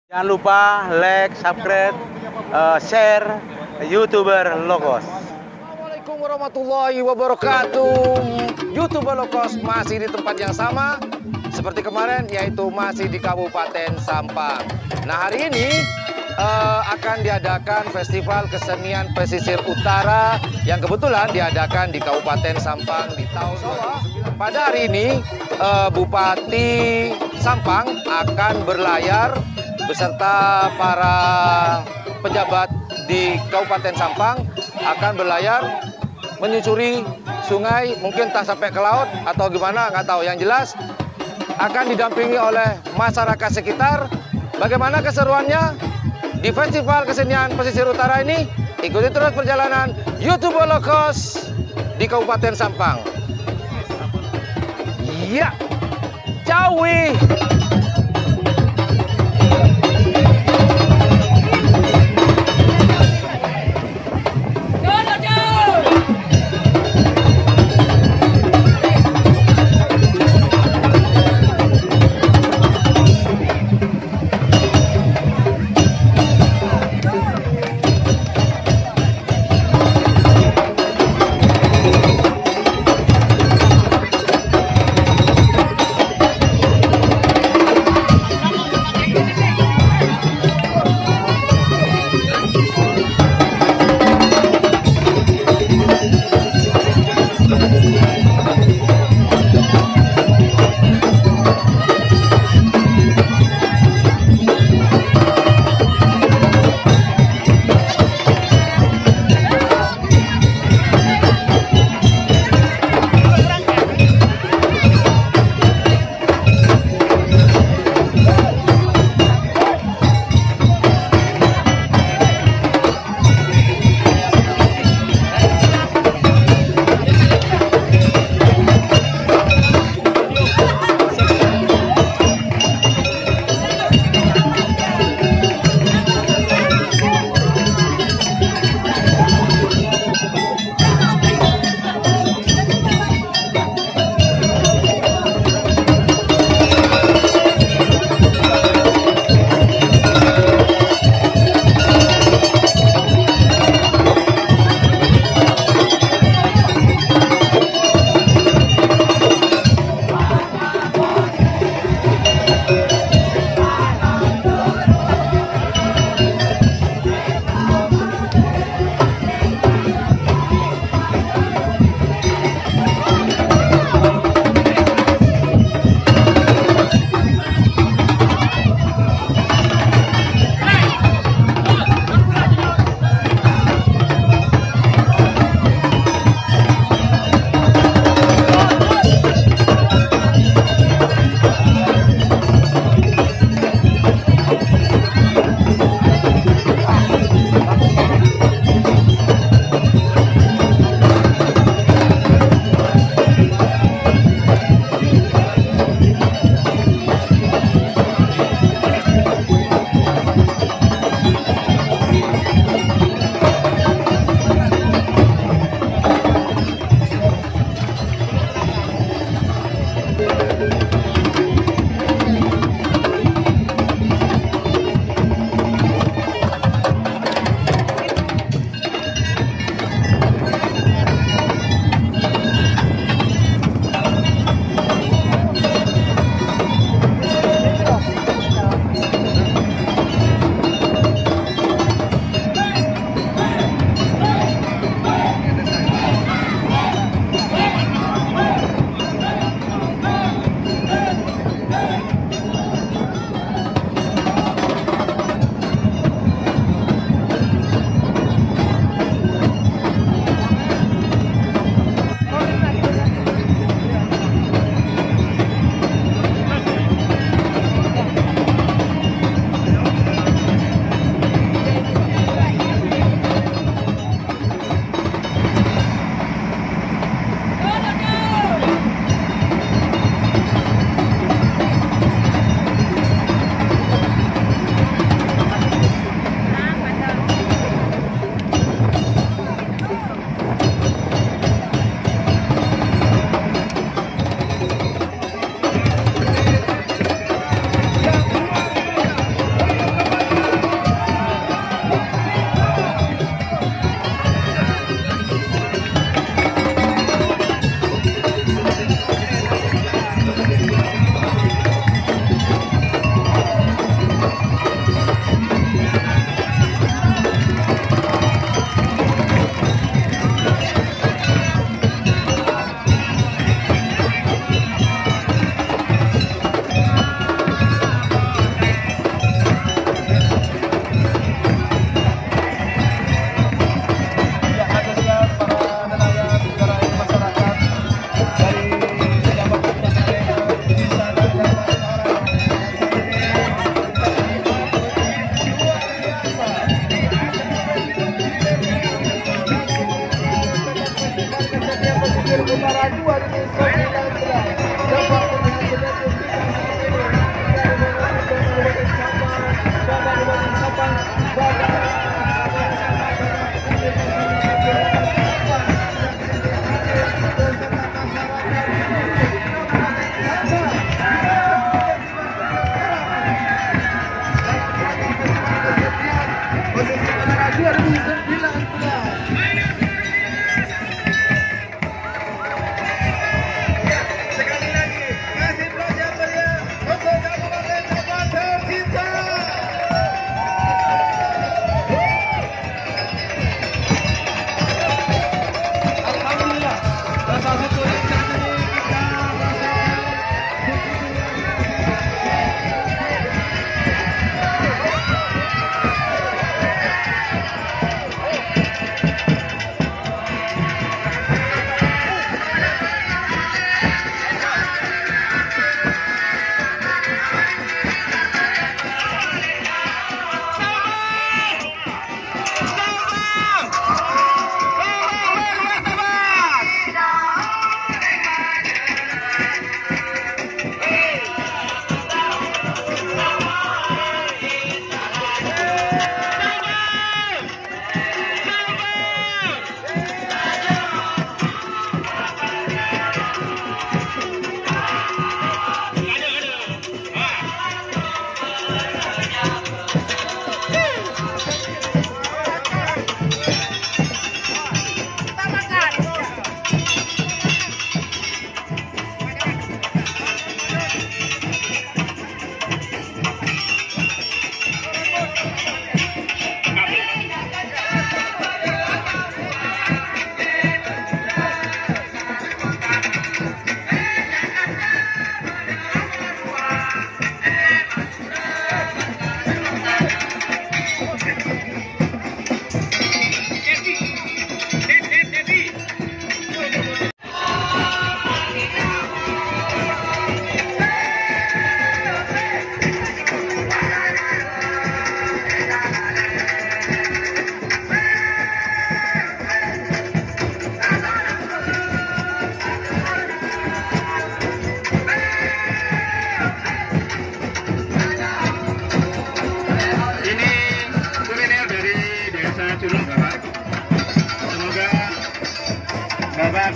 Jangan lupa like, subscribe, share YouTuber Locos. Assalamualaikum warahmatullahi wabarakatuh. YouTuber Locos masih di tempat yang sama seperti kemarin, yaitu masih di Kabupaten Sampang. Nah, hari ini akan diadakan Festival Kesenian Pesisir Utara yang kebetulan diadakan di Kabupaten Sampang di tahun 2009. Pada hari ini Bupati Sampang akan berlayar beserta para pejabat di Kabupaten Sampang akan berlayar menyusuri sungai, mungkin tak sampai ke laut atau gimana, nggak tahu. Yang jelas akan didampingi oleh masyarakat sekitar. Bagaimana keseruannya di Festival Kesenian Pesisir Utara ini? Ikuti terus perjalanan YouTuber Locos di Kabupaten Sampang. Ya, cawi.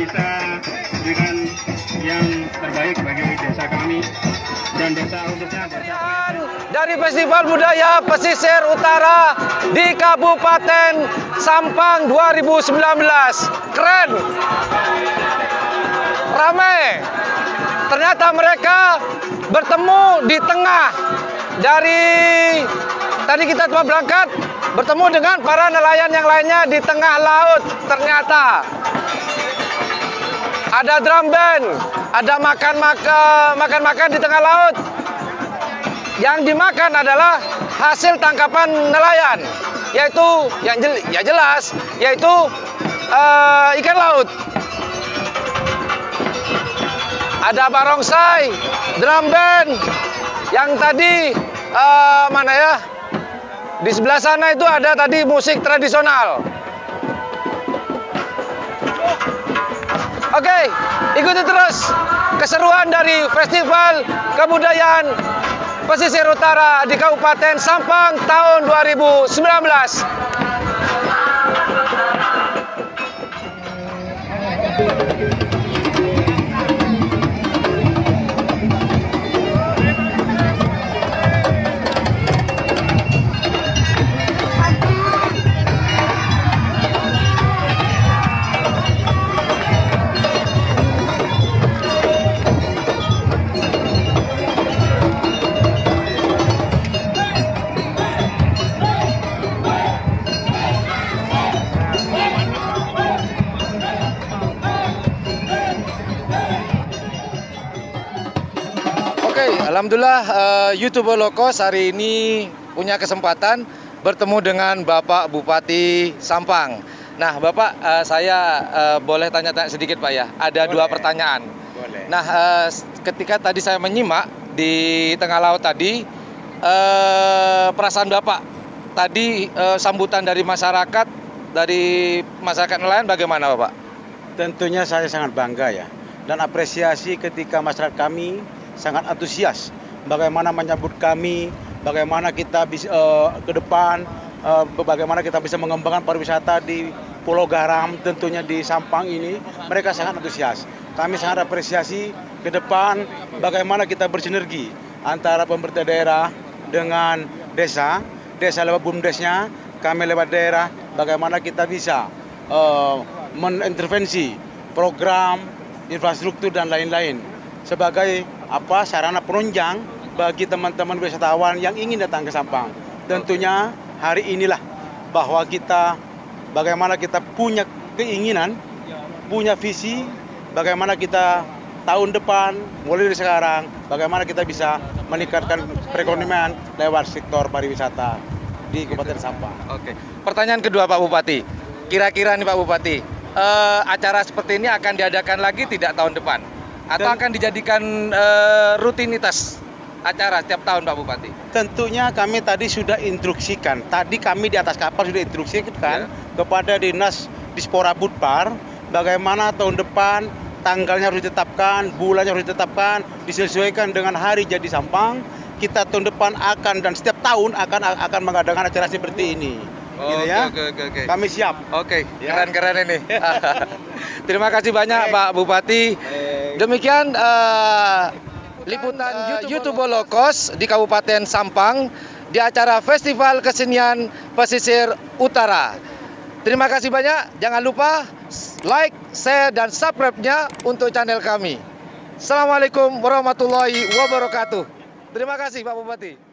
bisa berikan yang terbaik bagi desa kami dan desa khususnya desa dari Festival Budaya Pesisir Utara di Kabupaten Sampang 2019. Keren, ramai. Ternyata mereka bertemu di tengah. Dari tadi kita telah berangkat bertemu dengan para nelayan yang lainnya di tengah laut. Ternyata ada drum band, ada makan-makan di tengah laut. Yang dimakan adalah hasil tangkapan nelayan, yaitu yang jelas yaitu ikan laut. Ada barongsai, drum band, yang tadi mana ya? Di sebelah sana itu ada tadi musik tradisional. Oke, ikuti terus keseruan dari Festival Kebudayaan Pesisir Utara di Kabupaten Sampang tahun 2019. Oke, alhamdulillah YouTuber Low Cost hari ini punya kesempatan bertemu dengan Bapak Bupati Sampang. Nah, Bapak, saya boleh tanya-tanya sedikit, Pak ya? Ada dua pertanyaan. Boleh. Nah, ketika tadi saya menyimak di tengah laut tadi, perasaan Bapak tadi sambutan dari masyarakat nelayan bagaimana, Bapak? Tentunya saya sangat bangga ya, dan apresiasi ketika masyarakat kami sangat antusias bagaimana menyambut kami, bagaimana kita bisa ke depan, bagaimana kita bisa mengembangkan pariwisata di Pulau Garam, tentunya di Sampang ini. Mereka sangat antusias. Kami sangat apresiasi ke depan bagaimana kita bersinergi antara pemerintah daerah dengan desa lewat BUMDesnya, kami lewat daerah, bagaimana kita bisa mengintervensi program infrastruktur dan lain-lain sebagai sarana penunjang bagi teman-teman wisatawan yang ingin datang ke Sampang. Tentunya hari inilah bahwa bagaimana kita punya keinginan, punya visi, bagaimana kita tahun depan mulai dari sekarang, bagaimana kita bisa meningkatkan perekonomian lewat sektor pariwisata di Kabupaten Sampang. Oke. Pertanyaan kedua, Pak Bupati. Kira-kira nih Pak Bupati, acara seperti ini akan diadakan lagi tidak tahun depan? Atau akan dijadikan rutinitas acara setiap tahun, Pak Bupati? Tentunya kami tadi sudah instruksikan. Tadi kami di atas kapal sudah instruksikan kepada Dinas Dispora Budpar bagaimana tahun depan tanggalnya harus ditetapkan, bulannya harus ditetapkan, disesuaikan dengan hari jadi Sampang. Kita tahun depan dan setiap tahun akan mengadakan acara seperti ini. Gitu ya. Oke. Kami siap. Oke, keren-keren ini. Terima kasih banyak Pak Bupati. Demikian liputan YouTuber Low Cost di Kabupaten Sampang di acara Festival Kesenian Pesisir Utara. Terima kasih banyak. Jangan lupa like, share, dan subscribe-nya untuk channel kami. Assalamualaikum warahmatullahi wabarakatuh. Terima kasih Pak Bupati.